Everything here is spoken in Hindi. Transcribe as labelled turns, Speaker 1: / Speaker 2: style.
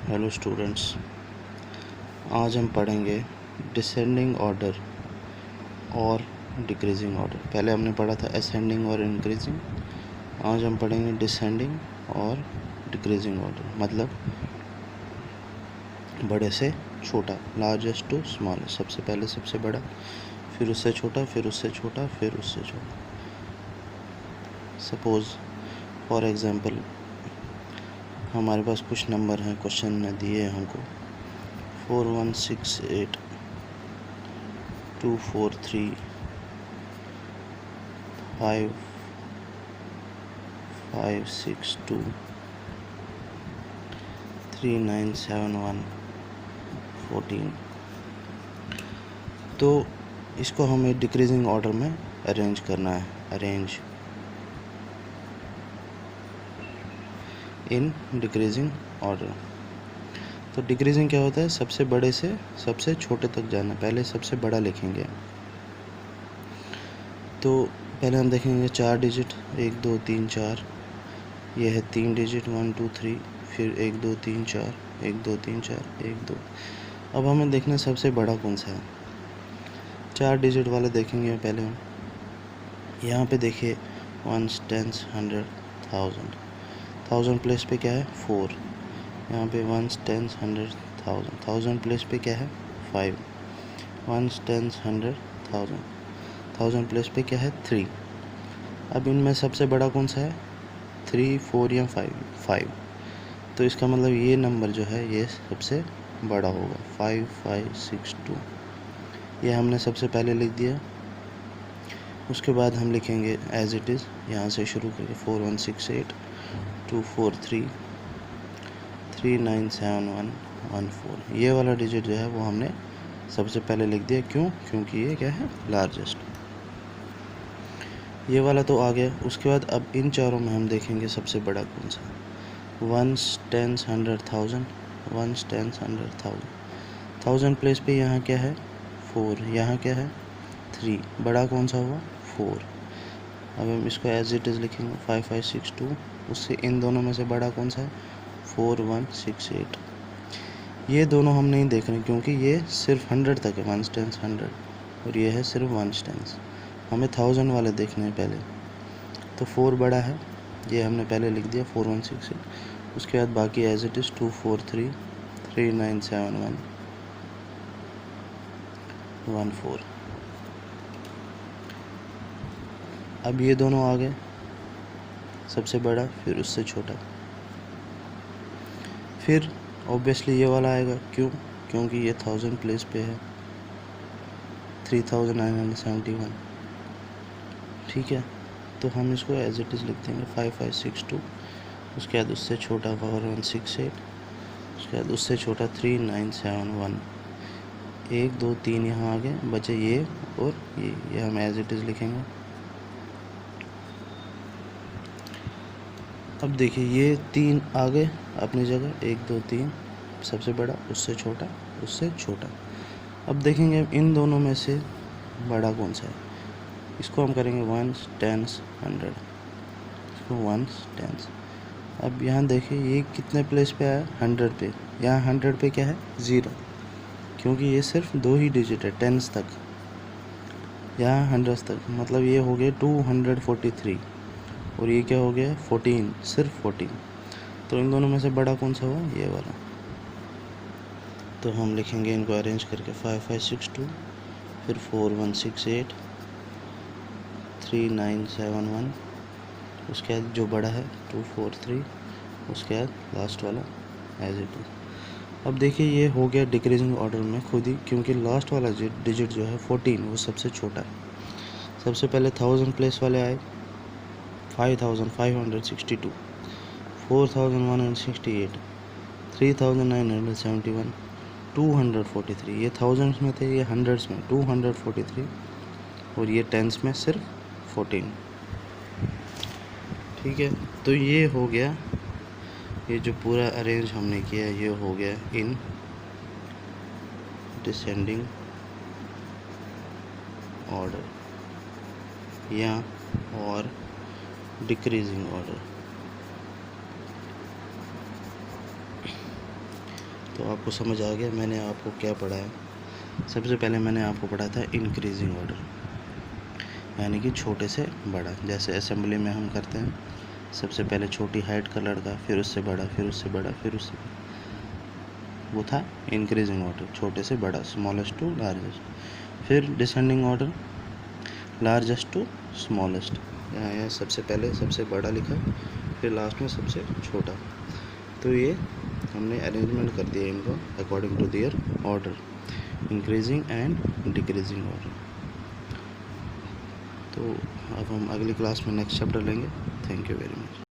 Speaker 1: हेलो स्टूडेंट्स, आज हम पढ़ेंगे डिसेंडिंग ऑर्डर और डिक्रीजिंग ऑर्डर। पहले हमने पढ़ा था असेंडिंग और इंक्रीजिंग। आज हम पढ़ेंगे डिसेंडिंग और डिक्रीजिंग ऑर्डर, मतलब बड़े से छोटा, लार्जेस्ट टू स्मॉलेस्ट। सबसे पहले सबसे बड़ा, फिर उससे छोटा, फिर उससे छोटा, फिर उससे छोटा। सपोज़ फॉर एग्ज़ाम्पल हमारे पास कुछ नंबर हैं, क्वेश्चन में दिए हैं हमको 4168 243 5562 3971 14। तो इसको हमें डिक्रीजिंग ऑर्डर में अरेंज करना है, अरेंज इन डिक्रीजिंग ऑर्डर। तो डिक्रीजिंग क्या होता है? सबसे बड़े से सबसे छोटे तक जाना। पहले सबसे बड़ा लिखेंगे। तो पहले हम देखेंगे 4 डिजिट, 1 2 3 4। ये है 3 डिजिट 1 2 3, फिर 1 2 3 4, 1 2 3 4 1 2। अब हमें देखना सबसे बड़ा कौन सा है। 4 डिजिट वाले देखेंगे पहले हम। यहाँ पे देखिए 1 10 100 1000। 1000 प्लेस पे क्या है? 4। यहाँ पे 1 10 100 1000। 1000 प्लेस पे क्या है? 5। 1 10 100 1000। 1000 प्लेस पे क्या है? 3। अब इनमें सबसे बड़ा कौन सा है? 3 4 या 5? तो इसका मतलब ये नंबर जो है ये सबसे बड़ा होगा, 5562। ये हमने सबसे पहले लिख दिया। उसके बाद हम लिखेंगे एज इट इज़, यहाँ से शुरू करके 4168 243 397114। ये वाला डिजिट जो है वो हमने सबसे पहले लिख दिया। क्यों? क्योंकि ये क्या है? लार्जेस्ट। ये वाला तो आ गया। उसके बाद अब इन चारों में हम देखेंगे सबसे बड़ा कौन सा। 1 10 100 1000। 1 10 100 1000। 1000 प्लेस पे यहाँ क्या है? 4। यहाँ क्या है? 3। बड़ा कौन सा हुआ? 4। अब हम इसको एज इट इज़ लिखेंगे 5562। उससे इन दोनों में से बड़ा कौन सा है? 4168। ये दोनों हम नहीं देख रहे क्योंकि ये सिर्फ 100 तक है, 1 10 100, और ये है सिर्फ 1 10। हमें 1000 वाले देखने हैं पहले। तो 4 बड़ा है, ये हमने पहले लिख दिया 4168। उसके बाद बाकी एज इट इज़ 243 3971 14। अब ये दोनों आ गए, सबसे बड़ा फिर उससे छोटा। फिर ऑब्वियसली ये वाला आएगा। क्यों? क्योंकि ये 1000 प्लेस पे है, 3971। ठीक है, तो हम इसको एज इट इज़ लिख देंगे 5562। उसके बाद उससे छोटा 4168। उसके बाद उससे छोटा 3971। 1 2 3 यहाँ आ गए, बचे ये और ये हम एज इट इज़ लिखेंगे। अब देखिए ये 3 आ गए अपनी जगह, 1 2 3, सबसे बड़ा उससे छोटा उससे छोटा। अब देखेंगे इन दोनों में से बड़ा कौन सा है। इसको हम करेंगे 1 10 100। इसको 1 10। अब यहाँ देखिए ये कितने प्लेस पे आया? 100 पे। यहाँ 100 पे क्या है? 0, क्योंकि ये सिर्फ 2 ही डिजिट है 10s तक, यहाँ 100s तक। मतलब ये हो गया 243 और ये क्या हो गया? 14, सिर्फ 14। तो इन दोनों में से बड़ा कौन सा हुआ? ये वाला। तो हम लिखेंगे इनको अरेंज करके 5562, फिर 4168 3971। उसके बाद जो बड़ा है 243। उसके बाद लास्ट वाला एज इट इज। अब देखिए ये हो गया डिक्रीजिंग ऑर्डर में खुद ही, क्योंकि लास्ट वाला डिजिट जो है 14 वो सबसे छोटा है। सबसे पहले 1000 प्लेस वाले आए 5562, 4168, 3971, 243। ये 1000s में थे, ये 100s में 243, और ये 10s में सिर्फ 14। ठीक है, तो ये हो गया, ये जो पूरा अरेंज हमने किया ये हो गया इन डिसेंडिंग ऑर्डर या और डिक्रीजिंग ऑर्डर। तो आपको समझ आ गया मैंने आपको क्या पढ़ाया। सबसे पहले मैंने आपको पढ़ाया था इंक्रीजिंग ऑर्डर, यानी कि छोटे से बड़ा। जैसे असेंबली में हम करते हैं, सबसे पहले छोटी हाइट का लड़का, फिर उससे बड़ा, फिर उससे बड़ा, फिर उससे बड़ा, वो था इंक्रीजिंग ऑर्डर, छोटे से बड़ा, स्मॉलेस्ट टू लार्जेस्ट। फिर descending order, largest to smallest. यहाँ सबसे पहले सबसे बड़ा लिखा, फिर लास्ट में सबसे छोटा। तो ये हमने अरेंजमेंट कर दिया इनको according to their order, increasing and decreasing order. तो अब हम अगली क्लास में नेक्स्ट चैप्टर लेंगे। Thank you very much.